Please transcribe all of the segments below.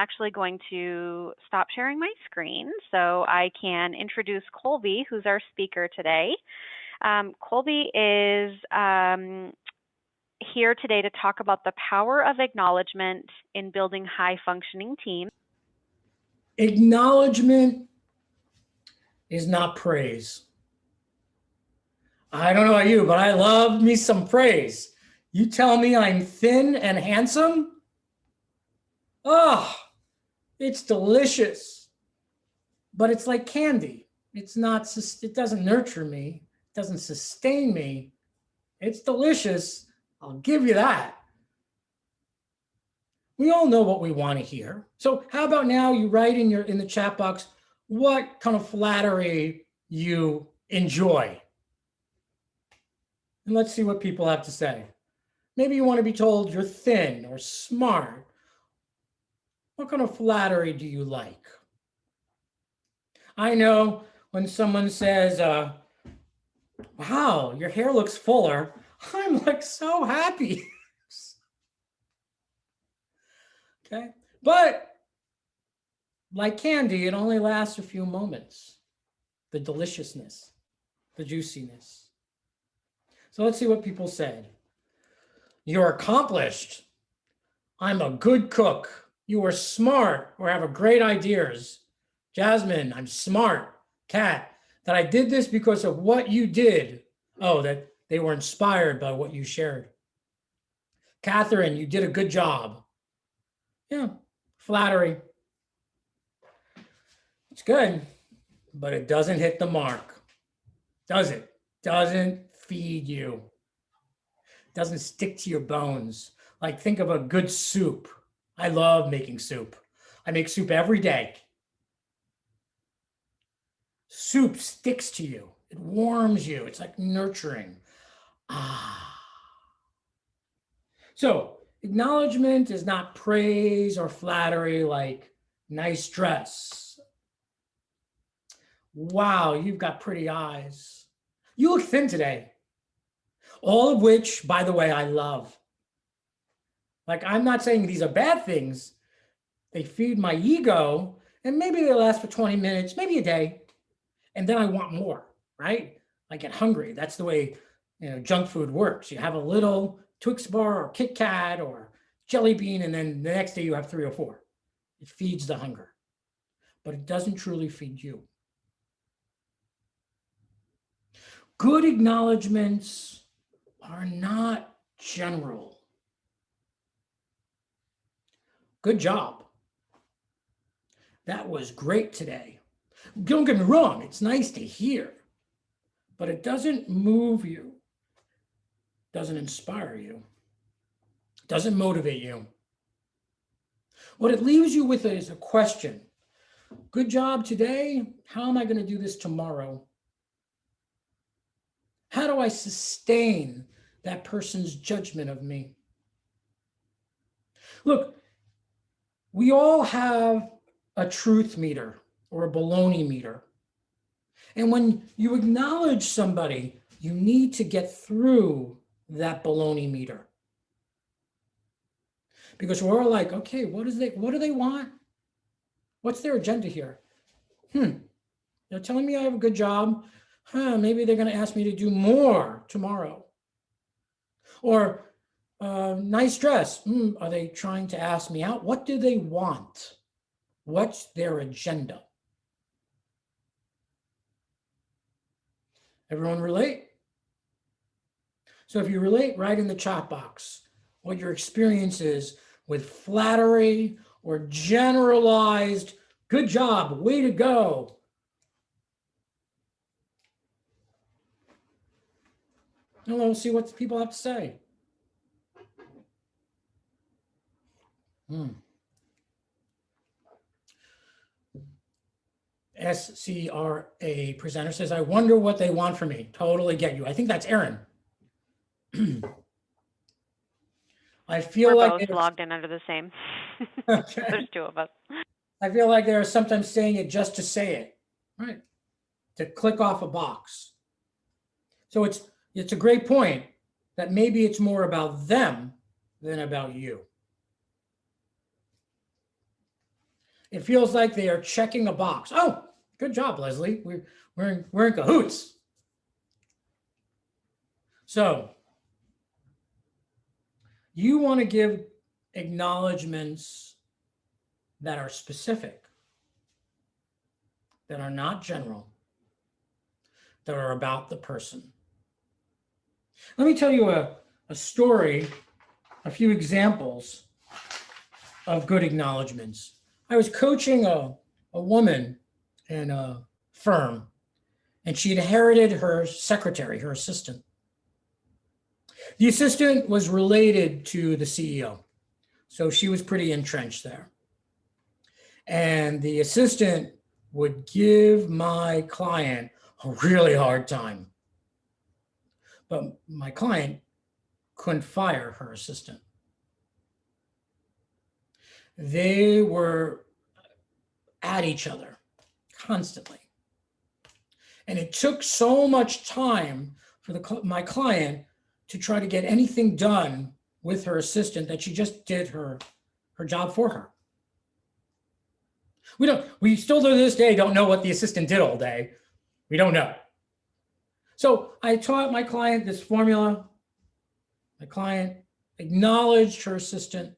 actually going to stop sharing my screen so I can introduce Colby, who's our speaker today. Colby is here today to talk about the power of acknowledgement in building high-functioning teams. Acknowledgement is not praise. I don't know about you, but I love me some praise. You tell me I'm thin and handsome? Oh, it's delicious. But it's like candy. It doesn't nurture me. It doesn't sustain me. It's delicious. I'll give you that. We all know what we want to hear. So how about now you write in the chat box what kind of flattery you enjoy. And let's see what people have to say. Maybe you want to be told you're thin or smart. What kind of flattery do you like? I know when someone says, wow, your hair looks fuller, I'm like so happy. Okay, but like candy, it only lasts a few moments. The deliciousness, the juiciness. So let's see what people said. You're accomplished. I'm a good cook. You are smart or have great ideas. Jasmine, I'm smart. Kat, that I did this because of what you did. Oh, that they were inspired by what you shared. Catherine, you did a good job. Yeah, flattery. It's good, but it doesn't hit the mark. Does it? Doesn't feed you. Doesn't stick to your bones. Like think of a good soup. I love making soup. I make soup every day. Soup sticks to you. It warms you. It's like nurturing. So acknowledgement is not praise or flattery like nice dress. Wow, you've got pretty eyes. You look thin today. All of which, by the way, I love. Like, I'm not saying these are bad things. They feed my ego, and maybe they last for 20 minutes, maybe a day. And then I want more, right? I get hungry. That's the way, junk food works. You have a little Twix bar or Kit Kat or jelly bean, and then the next day you have 3 or 4. It feeds the hunger, but it doesn't truly feed you. Good acknowledgements are not general. Good job. That was great today. Don't get me wrong, it's nice to hear, but it doesn't move you, doesn't inspire you, doesn't motivate you. What it leaves you with is a question. Good job today. How am I going to do this tomorrow? How do I sustain that person's judgment of me? Look, we all have a truth meter or a baloney meter. And when you acknowledge somebody, you need to get through that baloney meter. Because we're all like, okay, what do they want? What's their agenda here? They're telling me I have a good job. Maybe they're going to ask me to do more tomorrow. Or nice dress. Are they trying to ask me out? What do they want? What's their agenda? Everyone relate? So if you relate, write in the chat box what your experience is with flattery or generalized, good job, way to go. And we'll see what people have to say. SCRA presenter says, I wonder what they want from me. Totally get you. I think that's Aaron. I feel We're like both logged in under the same. Okay. There's 2 of us. I feel like they're sometimes saying it just to say it, right? To click off a box. So it's a great point that maybe it's more about them than about you. It feels like they are checking a box. Oh, good job, Leslie. We're in cahoots. So you want to give acknowledgments that are specific, that are not general, that are about the person. Let me tell you a story, a few examples of good acknowledgments. I was coaching a woman in a firm, and she inherited her secretary, her assistant. The assistant was related to the CEO, so she was pretty entrenched there. And the assistant would give my client a really hard time. But my client couldn't fire her assistant. They were at each other constantly. And it took so much time for my client to try to get anything done with her assistant that she just did her job for her. We still to this day don't know what the assistant did all day. We don't know. So I taught my client this formula. My client acknowledged her assistant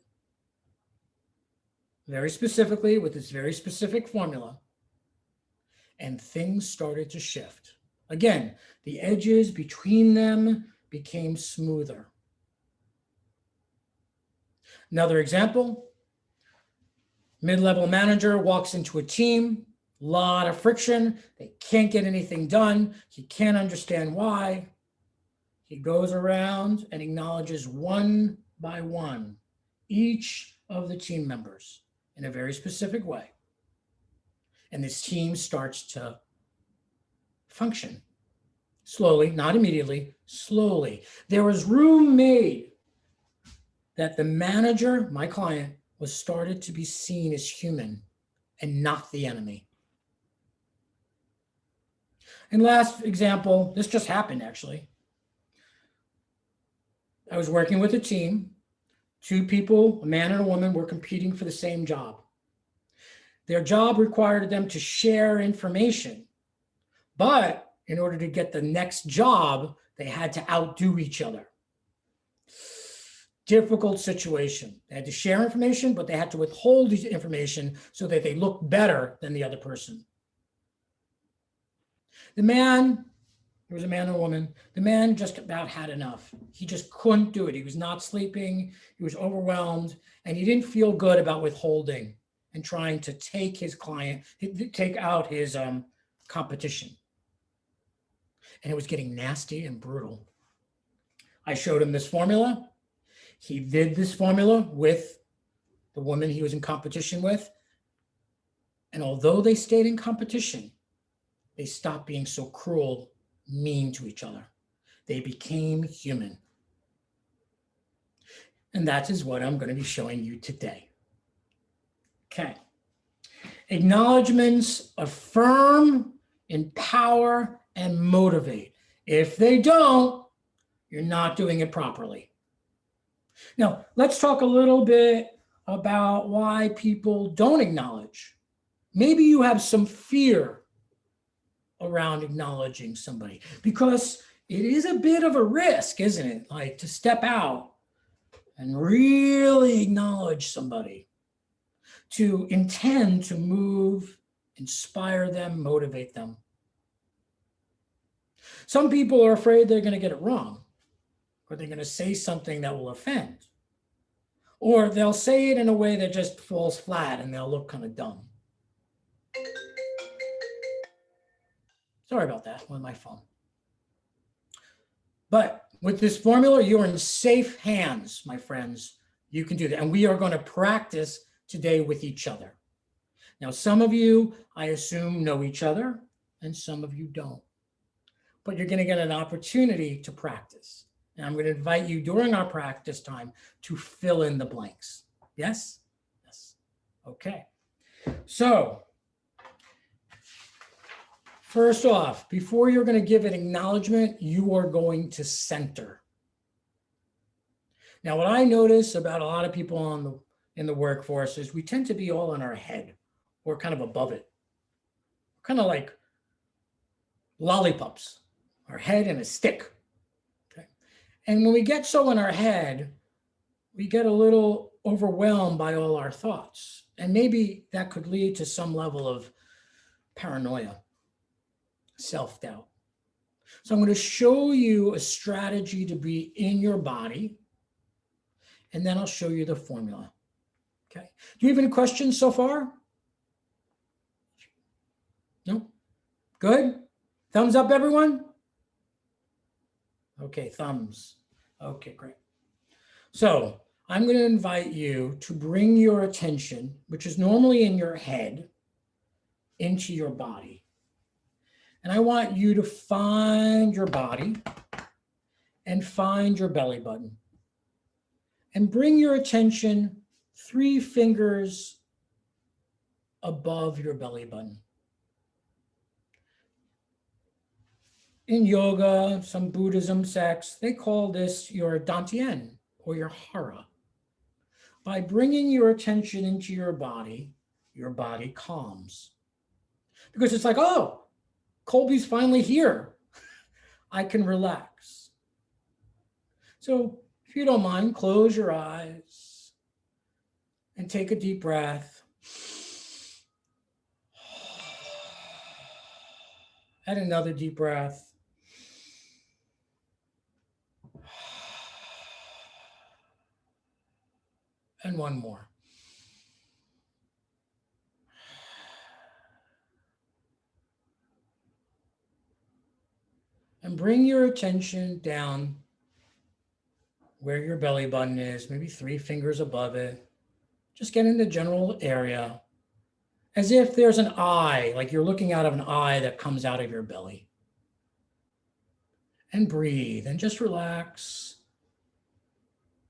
very specifically with this very specific formula, and things started to shift. Again, the edges between them became smoother. Another example, mid-level manager walks into a team, a lot of friction, they can't get anything done, he can't understand why. He goes around and acknowledges one by one each of the team members in a very specific way. And this team starts to function slowly, not immediately, slowly. There was room made that the manager, my client, was started to be seen as human and not the enemy. And last example, this just happened actually. I was working with a team. Two people, a man and a woman, were competing for the same job. Their job required them to share information, but in order to get the next job, they had to outdo each other. Difficult situation. They had to share information, but they had to withhold the information so that they looked better than the other person. The man, there was a man and a woman, the man just about had enough. He just couldn't do it. He was not sleeping, he was overwhelmed, and he didn't feel good about withholding and trying to take his client, take out his competition. And it was getting nasty and brutal. I showed him this formula. He did this formula with the woman he was in competition with. And although they stayed in competition, they stopped being so cruel, mean to each other. They became human. And that is what I'm going to be showing you today. Okay. Acknowledgements affirm, empower, and motivate. If they don't, you're not doing it properly. Now, let's talk a little bit about why people don't acknowledge. Maybe you have some fear around acknowledging somebody because it is a bit of a risk, isn't it? Like to step out and really acknowledge somebody, to intend to move, inspire them, motivate them. Some people are afraid they're going to get it wrong, or they're going to say something that will offend, or they'll say it in a way that just falls flat and they'll look kind of dumb. Sorry about that with my phone. But with this formula, you're in safe hands, my friends. You can do that. And we are going to practice today with each other. Now, some of you, I assume, know each other, and some of you don't. But you're going to get an opportunity to practice. And I'm going to invite you during our practice time to fill in the blanks. Yes? Yes. Okay. So, first off, before you're going to give an acknowledgement, you are going to center. Now, what I notice about a lot of people in the workforce is we tend to be all in our head or kind of above it. Kind of like lollipops, our head and a stick. Okay. And when we get so in our head, we get a little overwhelmed by all our thoughts. And maybe that could lead to some level of paranoia, self-doubt. So I'm going to show you a strategy to be in your body, and then I'll show you the formula. Okay. Do you have any questions so far? No? Good? Thumbs up, everyone? Okay, thumbs. Okay, great. So I'm going to invite you to bring your attention, which is normally in your head, into your body. And I want you to find your body and find your belly button. And bring your attention 3 fingers above your belly button. In yoga, some Buddhism sects, they call this your dantian or your hara. By bringing your attention into your body calms. Because it's like, oh, Colby's finally here. I can relax. So if you don't mind, close your eyes and take a deep breath. And another deep breath. And one more. And bring your attention down where your belly button is, maybe 3 fingers above it. Just get in the general area as if there's an eye, like you're looking out of an eye that comes out of your belly. And breathe and just relax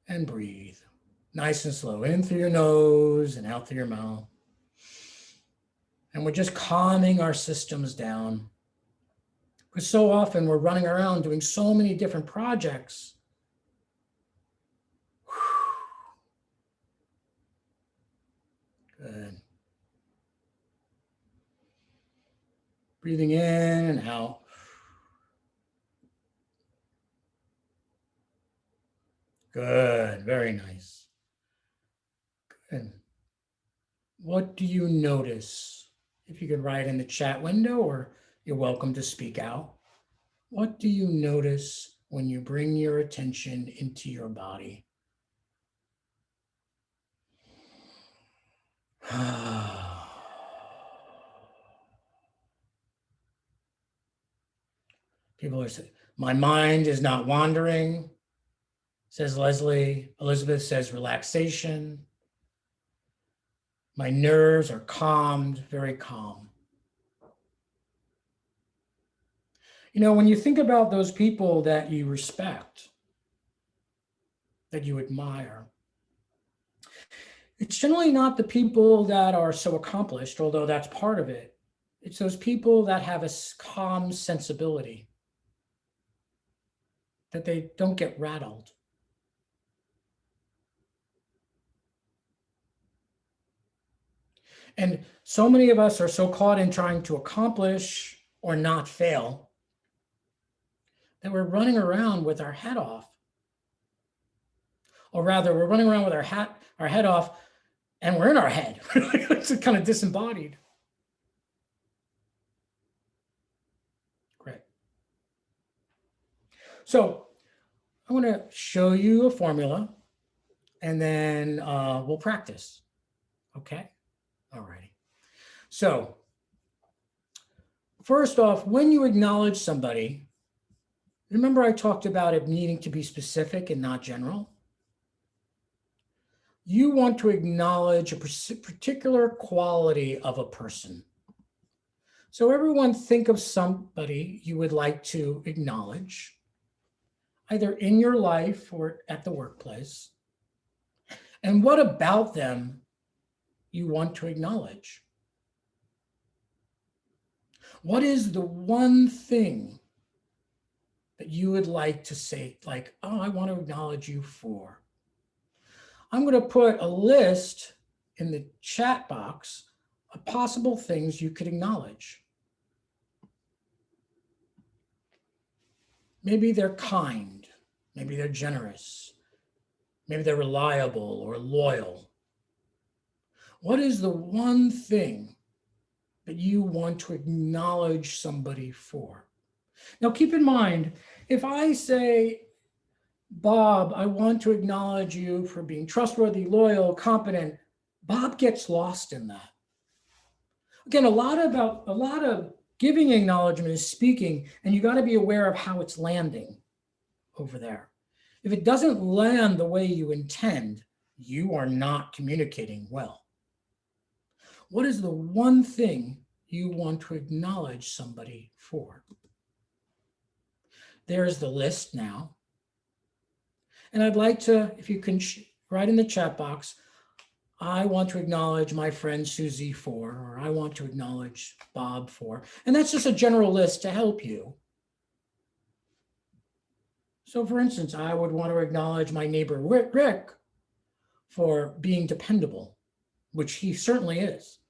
and breathe. Nice and slow, in through your nose and out through your mouth. And we're just calming our systems down. Because so often we're running around doing so many different projects. Good. Breathing in and out. Good, very nice. Good. What do you notice? If you could write in the chat window, or you're welcome to speak out. What do you notice when you bring your attention into your body? People are saying, my mind is not wandering, says Leslie. Elizabeth says relaxation. My nerves are calmed, very calm. You know, when you think about those people that you respect, that you admire, it's generally not the people that are so accomplished, although that's part of it. It's those people that have a calm sensibility, that they don't get rattled. And so many of us are so caught in trying to accomplish or not fail that we're running around with our head off. Or rather, we're running around with our head off, and we're in our head. It's kind of disembodied. Great. So I'm going to show you a formula, and then we'll practice. Okay? All righty. So first off, when you acknowledge somebody, remember I talked about it needing to be specific and not general? You want to acknowledge a particular quality of a person. So everyone think of somebody you would like to acknowledge, either in your life or at the workplace. And what about them you want to acknowledge? What is the one thing that you would like to say, like, oh, I want to acknowledge you for? I'm going to put a list in the chat box possible things you could acknowledge. Maybe they're kind, maybe they're generous, maybe they're reliable or loyal. What is the one thing that you want to acknowledge somebody for? Now, keep in mind, if I say, Bob, I want to acknowledge you for being trustworthy, loyal, competent, Bob gets lost in that. Again, a lot of giving acknowledgement is speaking, and you got to be aware of how it's landing over there. If it doesn't land the way you intend, you are not communicating well. What is the one thing you want to acknowledge somebody for? There's the list now. And I'd like to, if you can write in the chat box, I want to acknowledge my friend Susie for, or I want to acknowledge Bob for. And that's just a general list to help you. So for instance, I would want to acknowledge my neighbor Rick for being dependable, which he certainly is.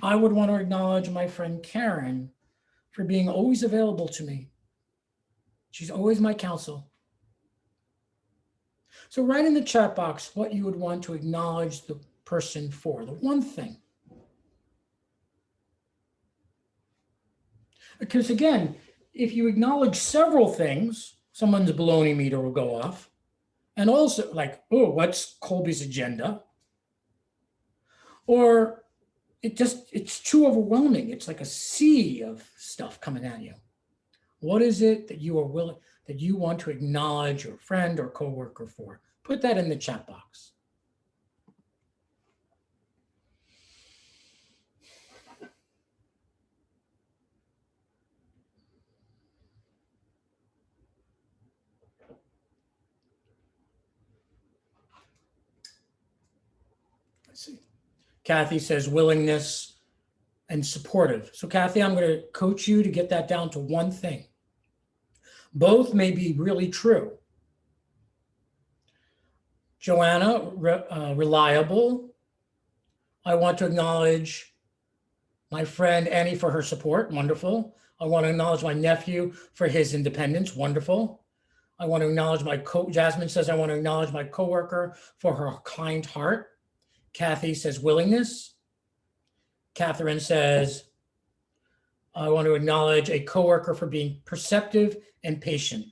I would want to acknowledge my friend Karen for being always available to me. She's always my counsel. So write in the chat box what you would want to acknowledge the person for, the one thing. Because again, if you acknowledge several things, someone's baloney meter will go off. And also like, oh, what's Colby's agenda? Or it's too overwhelming. It's like a sea of stuff coming at you. What is it that you are willing, that you want to acknowledge your friend or coworker for? Put that in the chat box. Let's see. Kathy says willingness and supportive. So Kathy, I'm going to coach you to get that down to one thing. Both may be really true. Joanna, reliable. I want to acknowledge my friend Annie for her support. Wonderful. I want to acknowledge my nephew for his independence. Wonderful. I want to acknowledge Jasmine says, I want to acknowledge my coworker for her kind heart. Kathy says willingness. Catherine says, I want to acknowledge a coworker for being perceptive and patient.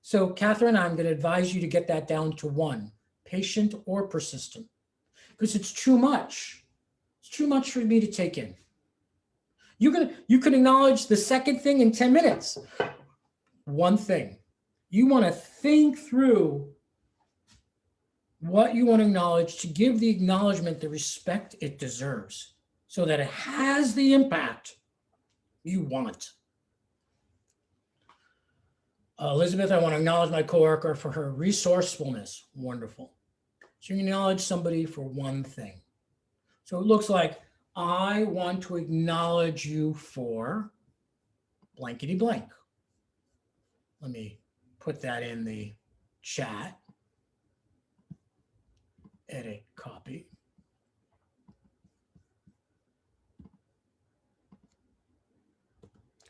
So Catherine, I'm going to advise you to get that down to one, patient or persistent, because it's too much. It's too much for me to take in. You can acknowledge the second thing in 10 minutes. One thing. You want to think through what you want to acknowledge to give the acknowledgement the respect it deserves so that it has the impact you want. Elizabeth, I want to acknowledge my coworker for her resourcefulness. Wonderful. So you acknowledge somebody for one thing. So it looks like I want to acknowledge you for blankety blank. Let me put that in the chat. Edit, copy.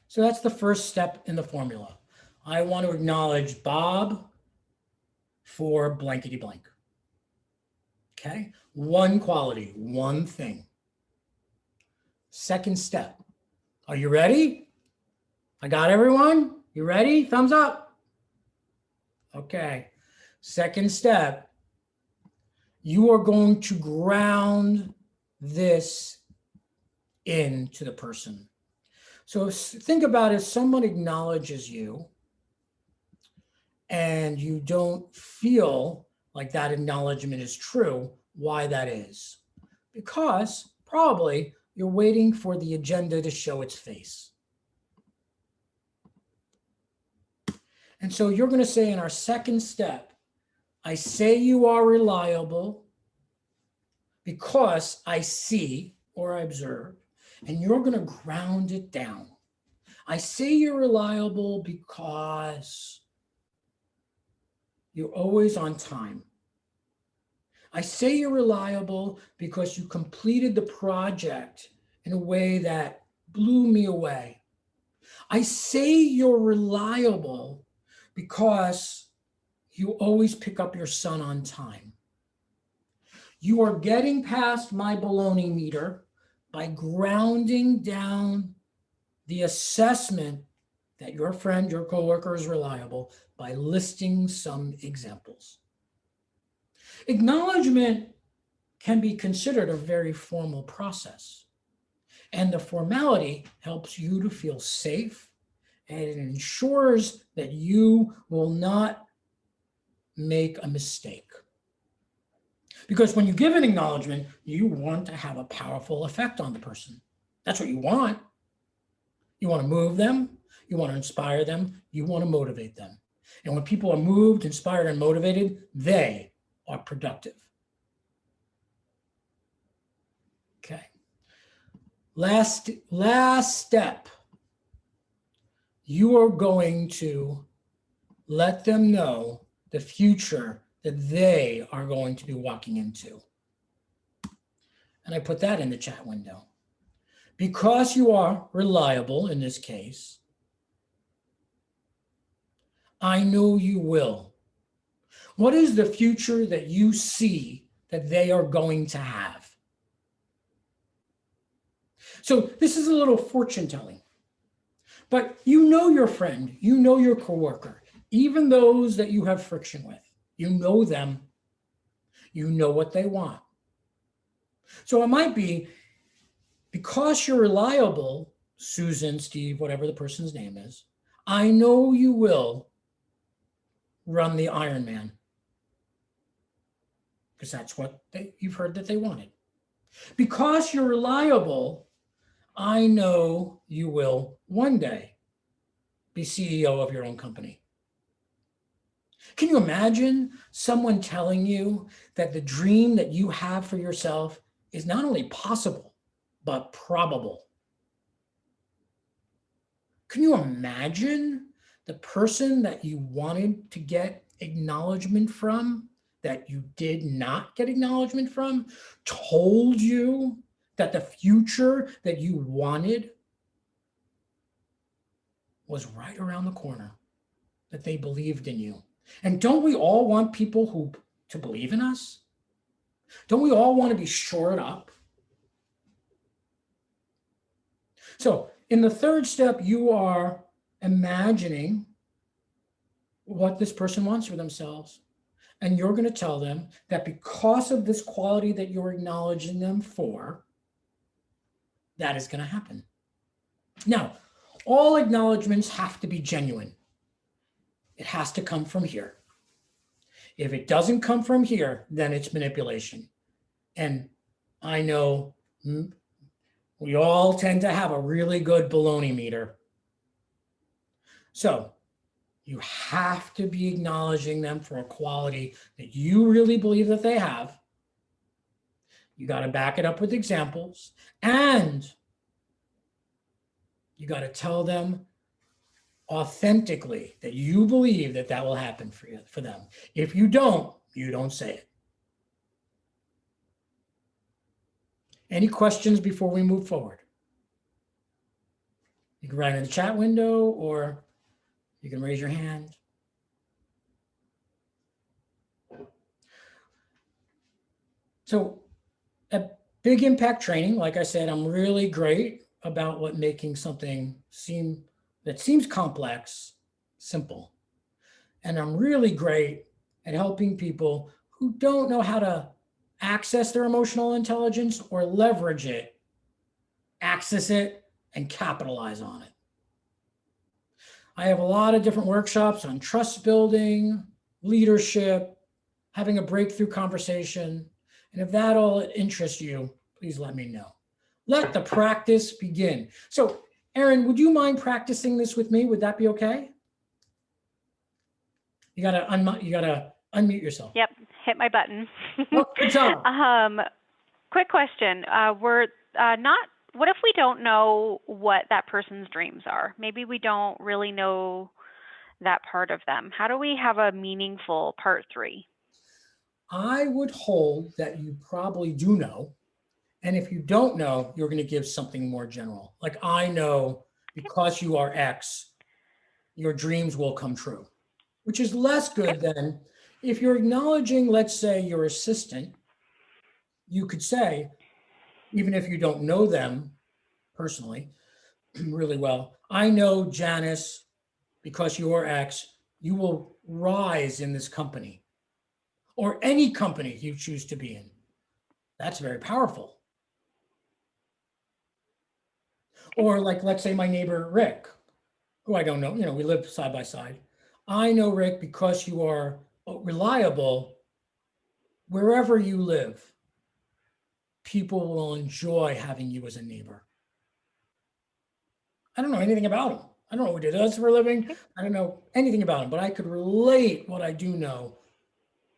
So that's the first step in the formula. I want to acknowledge Bob for blankety blank. Okay, one quality, one thing. Second step. Are you ready? I got everyone? You ready? Thumbs up. Okay. Second step. You are going to ground this into the person. So think about if someone acknowledges you and you don't feel like that acknowledgement is true, why that is. Because probably you're waiting for the agenda to show its face. And so you're going to say in our second step, I say you are reliable because I see or I observe, and you're going to ground it down. I say you're reliable because you're always on time. I say you're reliable because you completed the project in a way that blew me away. I say you're reliable because you always pick up your son on time. You are getting past my baloney meter by grounding down the assessment that your friend, your coworker is reliable by listing some examples. Acknowledgement can be considered a very formal process, and the formality helps you to feel safe, and it ensures that you will not make a mistake. Because when you give an acknowledgement, you want to have a powerful effect on the person. That's what you want. You want to move them, you want to inspire them, you want to motivate them. And when people are moved, inspired, and motivated, they are productive. Okay. Last step. You are going to let them know the future that they are going to be walking into. And I put that in the chat window. Because you are reliable in this case, I know you will. What is the future that you see that they are going to have? So this is a little fortune telling. But you know your friend, you know your coworker, even those that you have friction with. You know them. You know what they want. So it might be, because you're reliable, Susan, Steve, whatever the person's name is, I know you will run the Ironman. Because that's what you've heard that they wanted. Because you're reliable, I know you will one day be CEO of your own company. Can you imagine someone telling you that the dream that you have for yourself is not only possible, but probable? Can you imagine the person that you wanted to get acknowledgement from, that you did not get acknowledgement from, told you that the future that you wanted was right around the corner, that they believed in you? And don't we all want people to believe in us? Don't we all want to be shored up? So in the third step, you are imagining what this person wants for themselves. And you're going to tell them that because of this quality that you're acknowledging them for, that is going to happen. Now, all acknowledgments have to be genuine. It has to come from here. If it doesn't come from here, then it's manipulation. And I know we all tend to have a really good baloney meter. So you have to be acknowledging them for a quality that you really believe that they have. You got to back it up with examples, and you got to tell them authentically that you believe that that will happen for them. If you don't say it. Any questions before we move forward? You can write in the chat window, or you can raise your hand. So at Big Impact Training, like I said, I'm really great about what making something that seems complex simple. And I'm really great at helping people who don't know how to access their emotional intelligence or leverage it, access it, and capitalize on it. I have a lot of different workshops on trust building, leadership, having a breakthrough conversation. And if that all interests you, please let me know. Let the practice begin. So, Erin, would you mind practicing this with me? Would that be okay? You gotta unmute yourself. Yep, hit my button. Oh, good job. Quick question. What if we don't know what that person's dreams are? Maybe we don't really know that part of them. How do we have a meaningful part 3? I would hold that you probably do know. And if you don't know, you're going to give something more general. Like, I know because you are X, your dreams will come true, which is less Okay. good than if you're acknowledging, let's say, your assistant, you could say, even if you don't know them personally really well, I know Janice because you're X, you will rise in this company or any company you choose to be in. That's very powerful. Okay. Or like, let's say my neighbor Rick, who I don't know, we live side by side. I know Rick because you are reliable wherever you live. People will enjoy having you as a neighbor. I don't know anything about him. I don't know what he does for a living. Okay. I don't know anything about him, but I could relate what I do know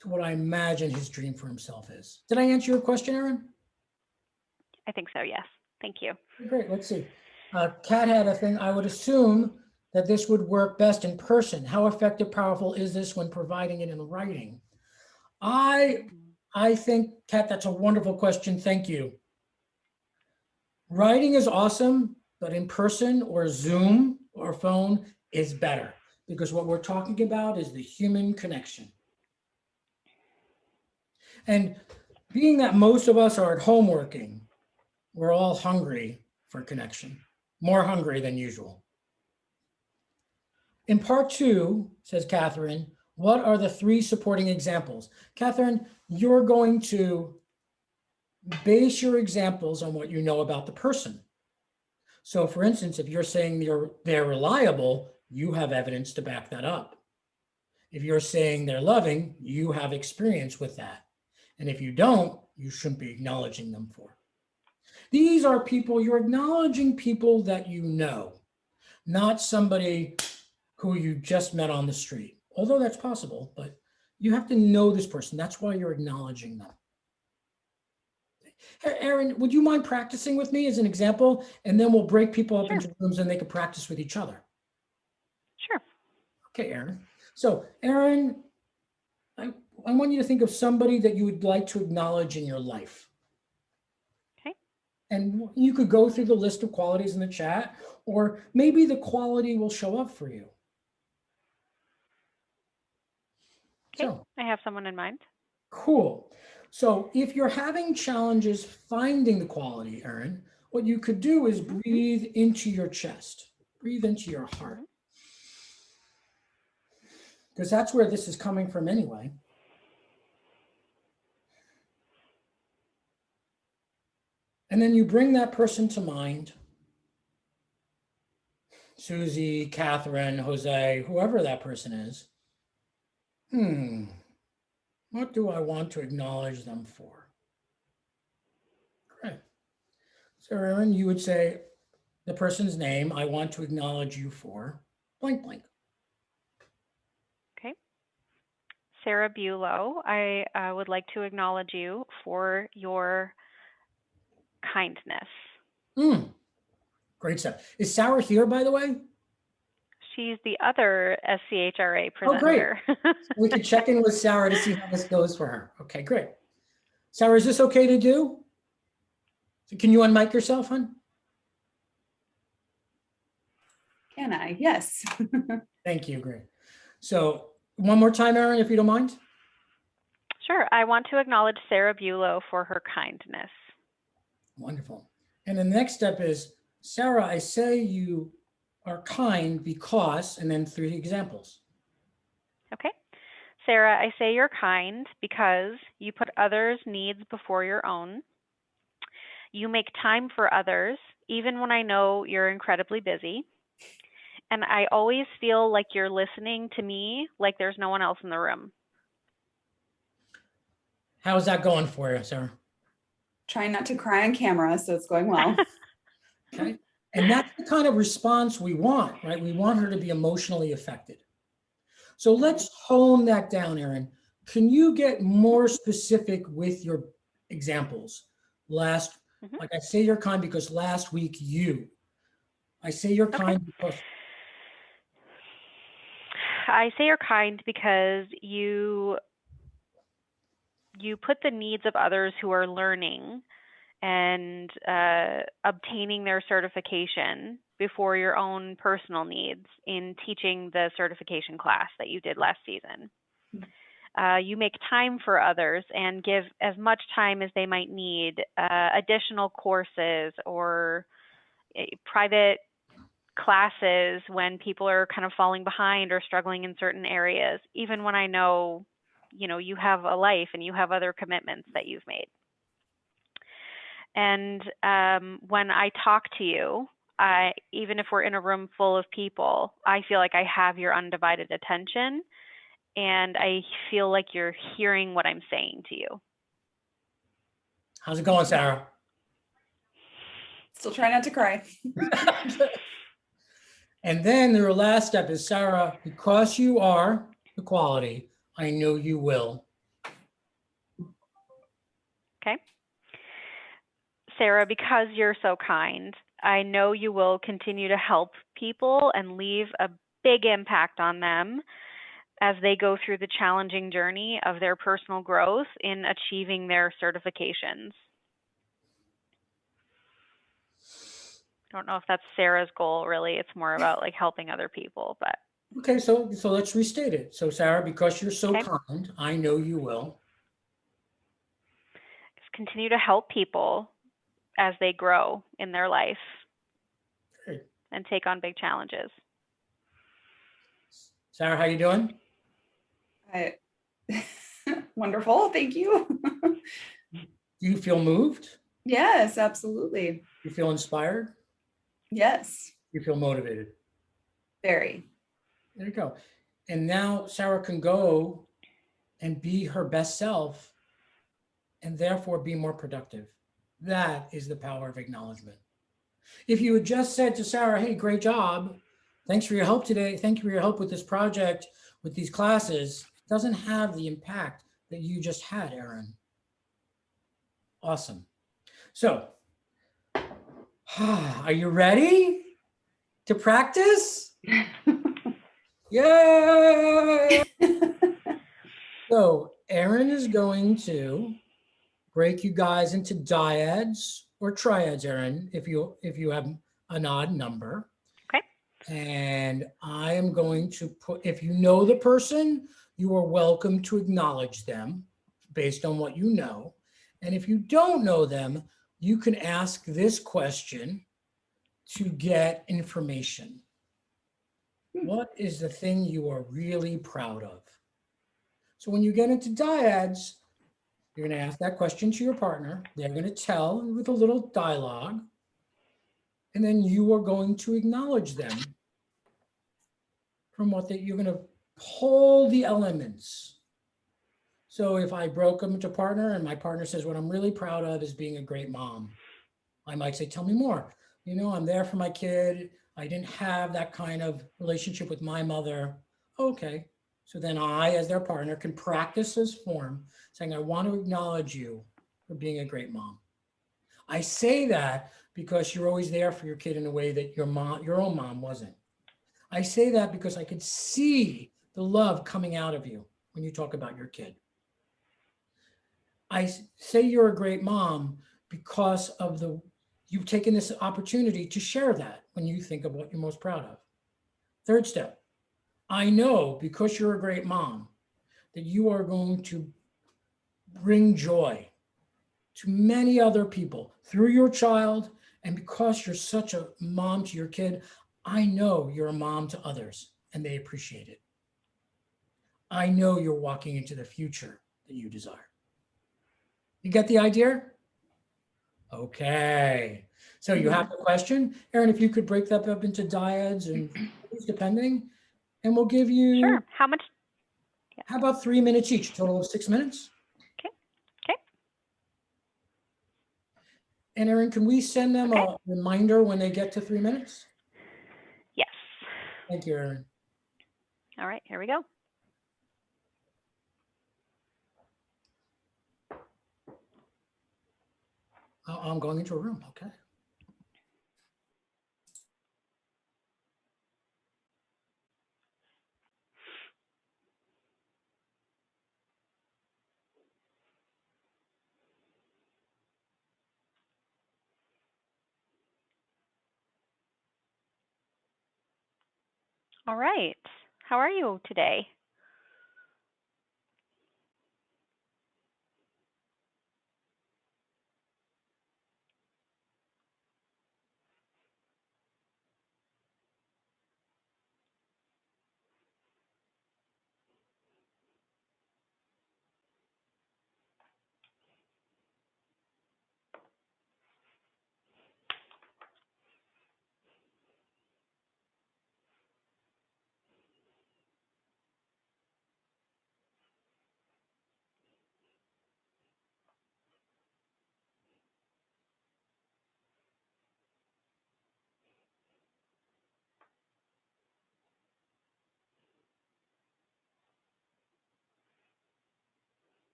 to what I imagine his dream for himself is. Did I answer your question, Aaron? I think so, yes. Thank you. Great. Let's see. Kat had a thing. I would assume that this would work best in person. How effective, powerful is this when providing it in writing? I think, Kat, that's a wonderful question. Thank you. Writing is awesome, but in person or Zoom or phone is better because what we're talking about is the human connection. And being that most of us are at home working, we're all hungry for connection, more hungry than usual. In part 2, says Catherine, what are the 3 supporting examples? Catherine, you're going to base your examples on what you know about the person. So for instance, if you're saying they're reliable, you have evidence to back that up. If you're saying they're loving, you have experience with that. And if you don't, you shouldn't be acknowledging them for. These are people, you're acknowledging people that you know, not somebody who you just met on the street. Although that's possible, but you have to know this person. That's why you're acknowledging them. Aaron, would you mind practicing with me as an example? And then we'll break people up Sure. into rooms and they can practice with each other. Sure. Okay, Aaron. So, Aaron, I want you to think of somebody that you would like to acknowledge in your life. Okay. And you could go through the list of qualities in the chat, or maybe the quality will show up for you. Okay. So, I have someone in mind. cool. So if you're having challenges finding the quality, Aaron, what you could do is breathe into your chest, breathe into your heart. Because that's where this is coming from anyway. And then you bring that person to mind. Susie, Catherine, Jose, whoever that person is. What do I want to acknowledge them for? Great. So Aaron, you would say the person's name, I want to acknowledge you for blank blank. Okay. Sarah Bulow, I would like to acknowledge you for your kindness. Great stuff. Is Sarah here, by the way? She's the other SCHRA Oh, great. presenter. We can check in with Sarah to see how this goes for her. Okay, great. Sarah, is this okay to do? So can you unmic yourself, hon? Can I? Yes. Thank you, great. So one more time, Aaron, if you don't mind. Sure. I want to acknowledge Sarah Bulow for her kindness. Wonderful. And the next step is, Sarah, I say you are kind because, and then 3 examples. Okay. Sarah, I say you're kind because you put others' needs before your own. You make time for others, even when I know you're incredibly busy. And I always feel like you're listening to me like there's no one else in the room. How's that going for you, Sarah? Trying not to cry on camera, so it's going well. Okay. And that's the kind of response we want, right? We want her to be emotionally affected. So let's hone that down, Aaron. Can you get more specific with your examples? Like I say you're kind because last week I say you're kind because. I say you're kind because you you put the needs of others who are learning and obtaining their certification before your own personal needs in teaching the certification class that you did last season. You make time for others and give as much time as they might need, additional courses or private classes when people are kind of falling behind or struggling in certain areas, even when I know, you have a life and you have other commitments that you've made. And when I talk to you, even if we're in a room full of people, I feel like I have your undivided attention, and I feel like you're hearing what I'm saying to you. How's it going, Sarah? Still try not to cry. And then the last step is, Sarah, because you are the quality, I know you will. Okay. Sarah, because you're so kind, I know you will continue to help people and leave a big impact on them as they go through the challenging journey of their personal growth in achieving their certifications. I don't know if that's Sarah's goal, really. It's more about like helping other people, but. Okay, so let's restate it. So Sarah, because you're so Okay. kind, I know you will. Just continue to help people as they grow in their life. Great. And take on big challenges. Sarah, how you doing? Wonderful, thank you. Do you feel moved? Yes, absolutely. You feel inspired? Yes. You feel motivated? Very. There you go. And now Sarah can go and be her best self and therefore be more productive. That is the power of acknowledgement. If you had just said to Sarah, hey, great job. Thanks for your help today. Thank you for your help with this project, with these classes. It doesn't have the impact that you just had, Erin. Awesome. So, are you ready to practice? Yay! So Erin is going to break you guys into dyads or triads, Erin, if you have an odd number. Okay. And I am going to put, if you know the person, you are welcome to acknowledge them based on what you know. And if you don't know them, you can ask this question to get information. What is the thing you are really proud of? So when you get into dyads, you're going to ask that question to your partner. They're going to tell with a little dialogue. And then you are going to acknowledge them from what you're going to pull the elements. So if I broke them to partner and my partner says, what I'm really proud of is being a great mom, I might say, tell me more. I'm there for my kid. I didn't have that kind of relationship with my mother. Okay. So then I, as their partner, can practice this form saying, I want to acknowledge you for being a great mom. I say that because you're always there for your kid in a way that your own mom wasn't. I say that because I could see the love coming out of you when you talk about your kid. I say you're a great mom because of you've taken this opportunity to share that when you think of what you're most proud of. Third step, I know because you're a great mom that you are going to bring joy to many other people through your child. And because you're such a mom to your kid, I know you're a mom to others and they appreciate it. I know you're walking into the future that you desire. You get the idea? Okay. So you have the question. Erin, if you could break that up into dyads and depending, and we'll give you. Sure. How much? Yeah. How about 3 minutes each, total of 6 minutes? Okay. Okay. And Erin, can we send them a reminder when they get to 3 minutes? Yes. Thank you, Erin. All right, here we go. I'm going into a room, okay. All right. How are you today?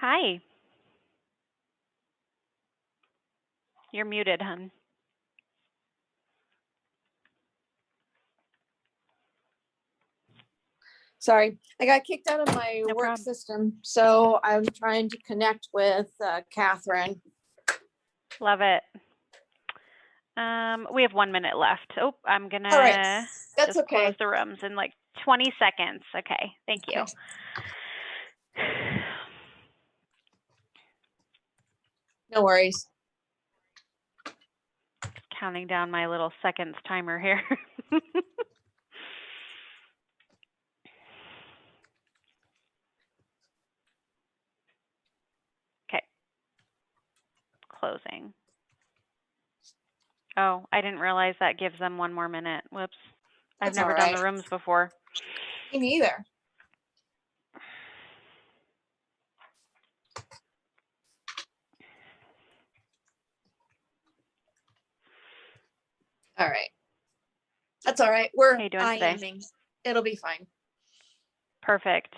Hi. You're muted, hun. Sorry, I got kicked out of my No work problem. system, so I'm trying to connect with Catherine. Love it. We have 1 minute left. Oh, I'm All right, gonna that's just close okay. the rooms in like 20 seconds. Okay, thank you. Okay. No worries. Counting down my little seconds timer here. Okay, closing. Oh, I didn't realize that gives them 1 more minute. Whoops. I've That's never all done the right. rooms before. Me neither. All right. That's all right. We're How you doing today? IMing. It'll be fine. Perfect.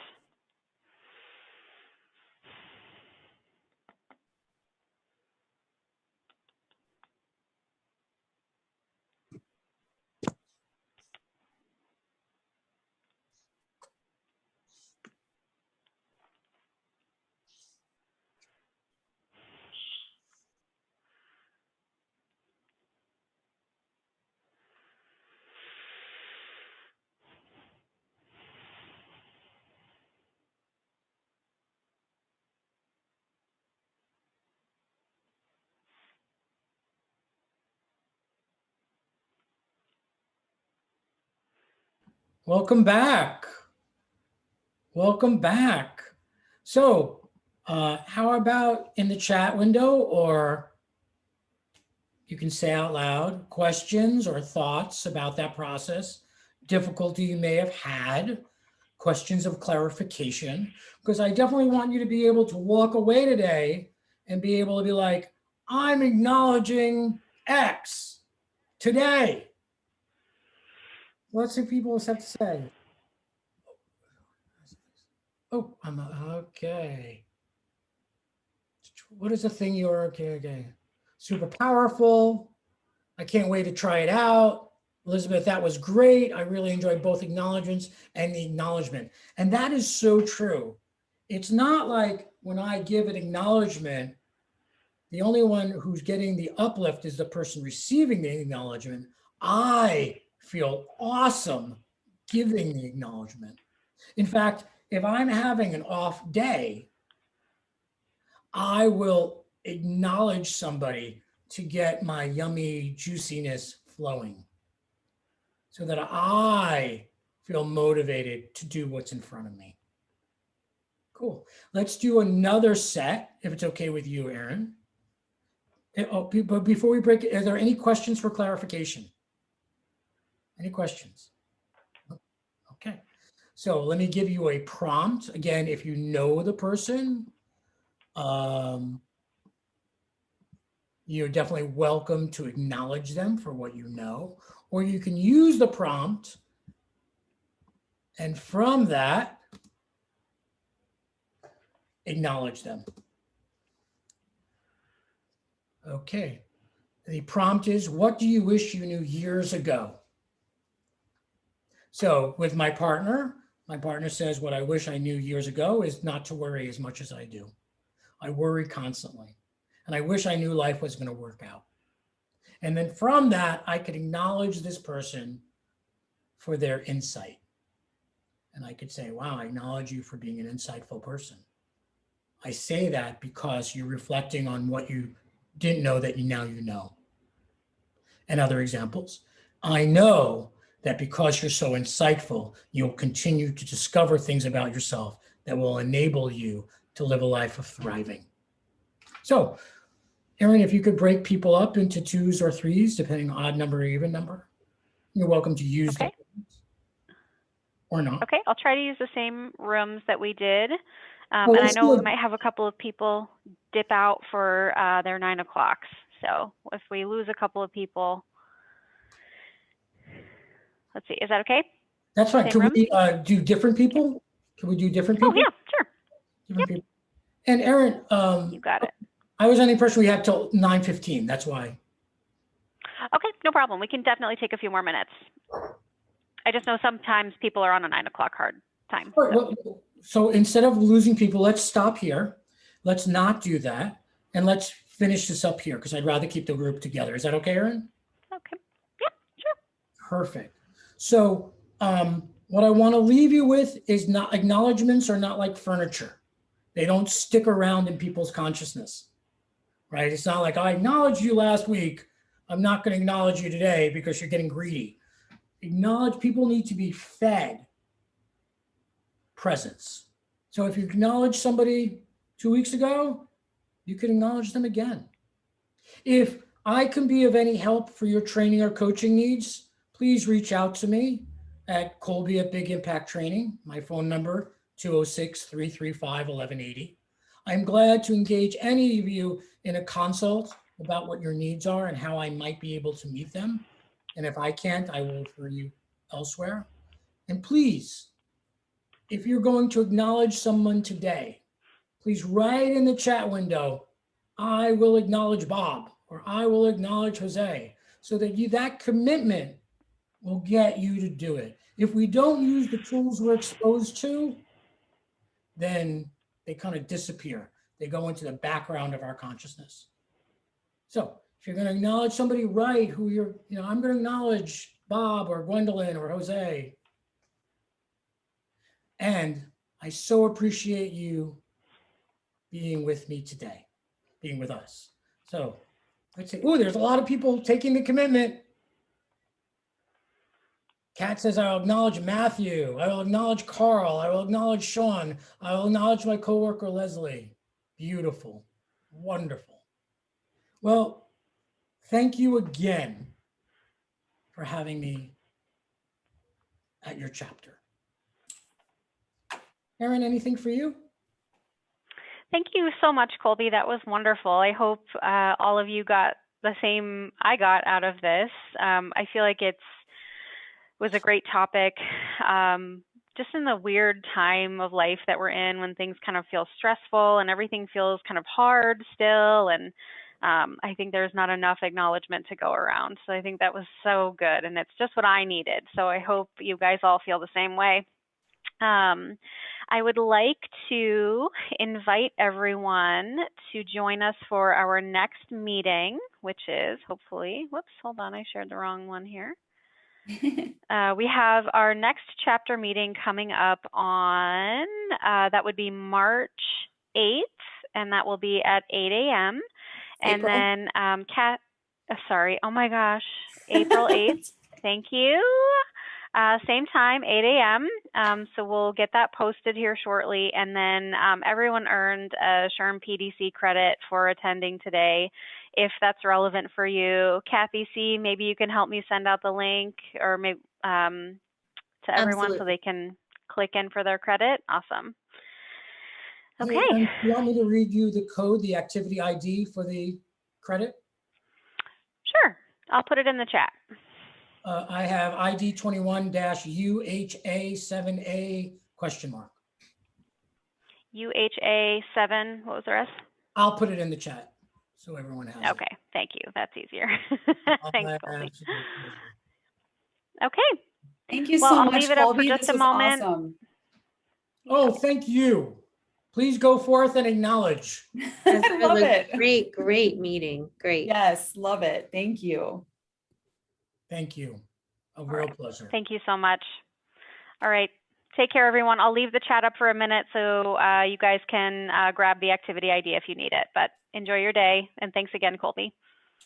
Welcome back. Welcome back. So, how about in the chat window, or you can say out loud questions or thoughts about that process, difficulty you may have had, questions of clarification, because I definitely want you to be able to walk away today and be able to be like, I'm acknowledging X today. Let's see what people have to say. Oh, I'm okay. What is the thing you're okay? Super powerful. I can't wait to try it out. Elizabeth, that was great. I really enjoyed both acknowledgements and the acknowledgement. And that is so true. It's not like when I give an acknowledgement, the only one who's getting the uplift is the person receiving the acknowledgement. I feel awesome giving the acknowledgement. In fact, if I'm having an off day, I will acknowledge somebody to get my yummy juiciness flowing so that I feel motivated to do what's in front of me. Cool. Let's do another set, if it's okay with you, Erin. But before we break, are there any questions for clarification? Any questions? Okay. So let me give you a prompt. Again, if you know the person, you're definitely welcome to acknowledge them for what you know, or you can use the prompt, and from that, acknowledge them. Okay. The prompt is, what do you wish you knew years ago? So with my partner says, what I wish I knew years ago is not to worry as much as I do. I worry constantly. And I wish I knew life was going to work out. And then from that, I could acknowledge this person for their insight. And I could say, wow, I acknowledge you for being an insightful person. I say that because you're reflecting on what you didn't know that now you know. And other examples, I know that because you're so insightful, you'll continue to discover things about yourself that will enable you to live a life of thriving. So, Erin, if you could break people up into twos or threes, depending on odd number or even number, you're welcome to use them or not. Okay, I'll try to use the same rooms that we did. Well, and I know we might have a couple of people dip out for their 9 o'clocks. So if we lose a couple of people, let's see, is that okay? That's fine. Same Can room? we do different people? Can we do different people? Oh, yeah, sure. Different people. And Erin, You got it. I was under the impression we had till 9:15. That's why. Okay, no problem. We can definitely take a few more minutes. I just know sometimes people are on a 9 o'clock hard time. All right, well, so instead of losing people, let's stop here. Let's not do that. And let's finish this up here because I'd rather keep the group together. Is that okay, Erin? Okay. Yeah, sure. Perfect. So what I want to leave you with is not acknowledgments are not like furniture. They don't stick around in people's consciousness, right? It's not like I acknowledged you last week. I'm not going to acknowledge you today because you're getting greedy. People need to be fed presence. So if you acknowledge somebody 2 weeks ago, you can acknowledge them again. If I can be of any help for your training or coaching needs, please reach out to me at Colby at Big Impact Training. My phone number, 206-335-1180. I'm glad to engage any of you in a consult about what your needs are and how I might be able to meet them. And if I can't, I will refer you elsewhere. And please, if you're going to acknowledge someone today, please write in the chat window, I will acknowledge Bob, or I will acknowledge Jose, so that that commitment will get you to do it. If we don't use the tools we're exposed to, then they kind of disappear. They go into the background of our consciousness. So if you're going to acknowledge somebody, write who I'm going to acknowledge Bob or Gwendolyn or Jose. And I so appreciate you being with me today, being with us. So let's say, there's a lot of people taking the commitment. Kat says, I'll acknowledge Matthew. I will acknowledge Carl. I will acknowledge Sean. I will acknowledge my coworker, Leslie. Beautiful. Wonderful. Well, thank you again for having me at your chapter. Erin, anything for you? Thank you so much, Colby. That was wonderful. I hope all of you got the same I got out of this. I feel like it was a great topic. Just in the weird time of life that we're in when things kind of feel stressful and everything feels kind of hard still. And I think there's not enough acknowledgement to go around. So I think that was so good. And it's just what I needed. So I hope you guys all feel the same way. I would like to invite everyone to join us for our next meeting, which is hopefully, hold on, I shared the wrong one here. We have our next chapter meeting coming up on, that would be March 8th, and that will be at 8 a.m. And then oh my gosh, April 8th, thank you. Same time, 8 a.m. So we'll get that posted here shortly. And then everyone earned a SHRM PDC credit for attending today. If that's relevant for you, Kathy C., maybe you can help me send out the link or maybe to everyone so they can click in for their credit. Awesome. Okay. Hey, do you want me to read you the code, the activity ID for the credit? Sure. I'll put it in the chat. I have ID 21-UHA7A ? UHA7, what was the rest? I'll put it in the chat so everyone has it. Okay, thank you. That's easier. Thanks, Colby. Okay. Thank you so much, leave it Colby. up for just this a was moment. Awesome. Oh, thank you. Please go forth and acknowledge. I love it. Great meeting. Great. Yes, love it. Thank you. Thank you. A real pleasure. Thank you so much. All right. Take care, everyone. I'll leave the chat up for a minute so you guys can grab the activity ID if you need it. But enjoy your day. And thanks again, Colby.